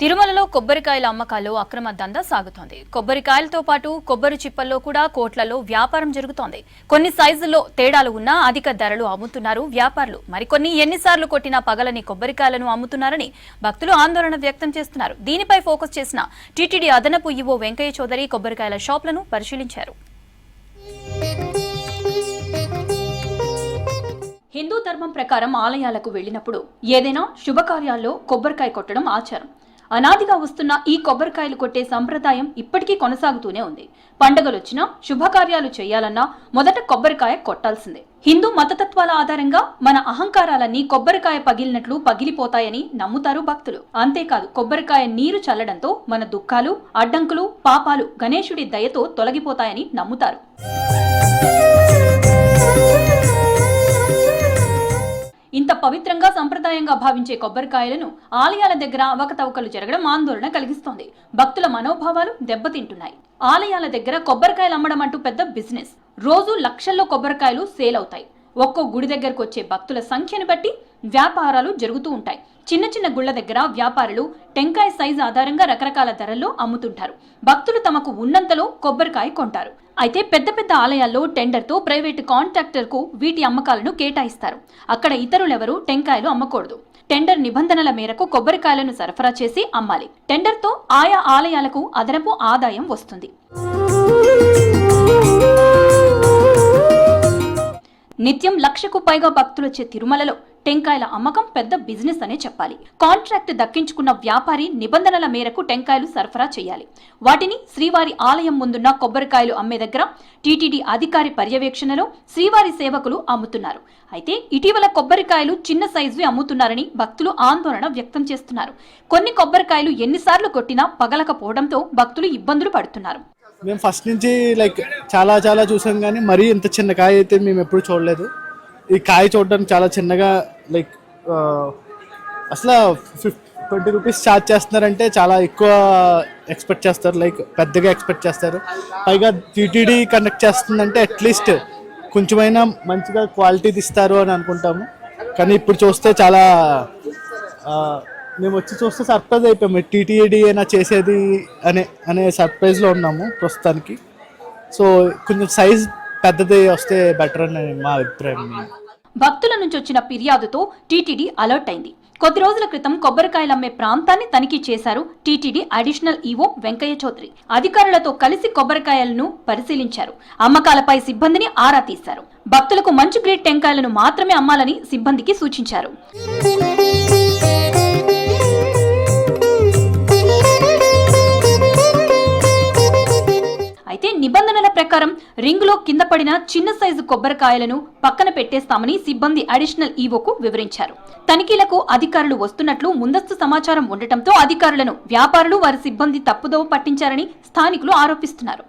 తిరుమలలో కొబ్బరికాయల అమ్మకాల్లో అక్రమ దందా సాగుతోంది. కొబ్బరికాయలతో పాటు కొబ్బరి చిప్పల్లో కూడా కోట్లలో వ్యాపారం జరుగుతోంది. కొన్ని సైజుల్లో తేడాలు ఉన్నా అధిక ధరలు అమ్ముతున్నారు వ్యాపారులు. మరికొన్ని ఎన్నిసార్లు కొట్టినా పగలని కొబ్బరికాయలను అమ్ముతున్నారని భక్తులు ఆందోళన వ్యక్తం చేస్తున్నారు. దీనిపై ఫోకస్ చేసిన టీటీడీ అదనపు ఈవో వెంకయ్య చౌదరి కొబ్బరికాయల షాపులను పరిశీలించారు. హిందూ ధర్మం ప్రకారం ఆలయాలకు వెళ్లినప్పుడు ఏదైనా శుభకార్యాల్లో కొబ్బరికాయ కొట్టడం ఆచారం. అనాదిగా వస్తున్న ఈ కొబ్బరికాయలు కొట్టే సంప్రదాయం ఇప్పటికీ కొనసాగుతూనే ఉంది. పండుగలొచ్చినా శుభకార్యాలు చేయాలన్నా మొదట కొబ్బరికాయ కొట్టాల్సిందే. హిందూ మతతత్వాల ఆధారంగా మన అహంకారాలన్నీ కొబ్బరికాయ పగిలినట్లు పగిలిపోతాయని నమ్ముతారు భక్తులు. అంతేకాదు కొబ్బరికాయ నీరు చల్లడంతో మన దుఃఖాలు, అడ్డంకులు, పాపాలు గణేశుడి దయతో తొలగిపోతాయని నమ్ముతారు. ఇంత పవిత్రంగా సంప్రదాయంగా భావించే కొబ్బరికాయలను ఆలయాల దగ్గర అవకతవకలు జరగడం ఆందోళన కలిగిస్తోంది. భక్తుల మనోభావాలు దెబ్బతింటున్నాయి. ఆలయాల దగ్గర కొబ్బరికాయలు అమ్మడం అంటూ పెద్ద బిజినెస్. రోజు లక్షల్లో కొబ్బరికాయలు సేల్ అవుతాయి. ఒక్కో గుడి దగ్గరకు వచ్చే భక్తుల సంఖ్యను బట్టి వ్యాపారాలు జరుగుతూ ఉంటాయి. చిన్న చిన్న గుళ్ల దగ్గర వ్యాపారులు టెంకాయ సైజు ఆధారంగా రకరకాల ధరల్లో అమ్ముతుంటారు. భక్తులు తమకు ఉన్నంతలో కొబ్బరికాయ కొంటారు. అయితే పెద్ద పెద్ద ఆలయాల్లో టెండర్తో ప్రైవేటు కాంట్రాక్టర్కు వీటి అమ్మకాలను కేటాయిస్తారు. అక్కడ ఇతరులెవరూ టెంకాయలు అమ్మకూడదు. టెండర్ నిబంధనల మేరకు కొబ్బరికాయలను సరఫరా చేసి అమ్మాలి. టెండర్తో ఆయా ఆలయాలకు అదనపు ఆదాయం వస్తుంది. నిత్యం 1,00,000కు పైగా భక్తులొచ్చే తిరుమలలో టెంకాయల అమ్మకం పెద్ద బిజినెస్ అనే చెప్పాలి. కాంట్రాక్ట్ దక్కించుకున్న వ్యాపారి నిబంధనల మేరకు టెంకాయలు సరఫరా చేయాలి. వాటిని శ్రీవారి ఆలయం ముందున్న కొబ్బరికాయలు అమ్మే దగ్గర టీటీడీ అధికారి పర్యవేక్షణలో శ్రీవారి సేవకులు అమ్ముతున్నారు. అయితే ఇటీవల కొబ్బరికాయలు చిన్న సైజు అమ్ముతున్నారని భక్తులు ఆందోళన వ్యక్తం చేస్తున్నారు. కొన్ని కొబ్బరికాయలు ఎన్నిసార్లు కొట్టినా పగలకపోవడంతో భక్తులు ఇబ్బందులు పడుతున్నారు. మేము ఫస్ట్ నుంచి చాలా చూసాం, కానీ మరీ ఇంత చిన్న కాయ అయితే మేము ఎప్పుడు చూడలేదు. ఈ కాయ చూడడానికి చాలా చిన్నగా అసలు 20 రూపీస్ ఛార్జ్ చేస్తున్నారంటే చాలా ఎక్కువ ఎక్స్పెక్ట్ చేస్తారు. పెద్దగా ఎక్స్పెక్ట్ చేస్తారు. పైగా టీటీడీ కండక్ట్ చేస్తుందంటే అట్లీస్ట్ కొంచెమైనా మంచిగా క్వాలిటీ ఇస్తారు అని అనుకుంటాము. కానీ ఇప్పుడు చూస్తే చాలా మేము వచ్చి చూస్తే సర్ప్రైజ్ అయిపోయాము. టీటీడీ అయినా చేసేది అనే సర్ప్రైజ్లో ఉన్నాము ప్రస్తుతానికి. సో కొంచెం సైజ్ పెద్దది వస్తే బెటర్ అని మా అభిప్రాయం. భక్తుల నుంచి వచ్చిన ఫిర్యాదుతో టీటీడీ అలర్ట్ అయింది. కొద్ది రోజుల క్రితం కొబ్బరికాయలు అమ్మే ప్రాంతాన్ని తనిఖీ చేశారు TTD additional EO Venkayya Chowdary. అధికారులతో కలిసి కొబ్బరికాయలను పరిశీలించారు. అమ్మకాలపై సిబ్బందిని ఆరా తీశారు. భక్తులకు మంచి గ్రేడ్ టెంకాయలను మాత్రమే అమ్మాలని సిబ్బందికి సూచించారు. అయితే నిబంధనల ప్రకారం రింగులో కింద పడిన చిన్న సైజు కొబ్బరికాయలను పక్కన పెట్టేస్తామని సిబ్బంది అడిషనల్ ఈవోకు వివరించారు. తనిఖీలకు అధికారులు వస్తున్నట్లు ముందస్తు సమాచారం ఉండటంతో అధికారులను వ్యాపారులు వారి సిబ్బంది తప్పుదోవ పట్టించారని స్థానికులు ఆరోపిస్తున్నారు.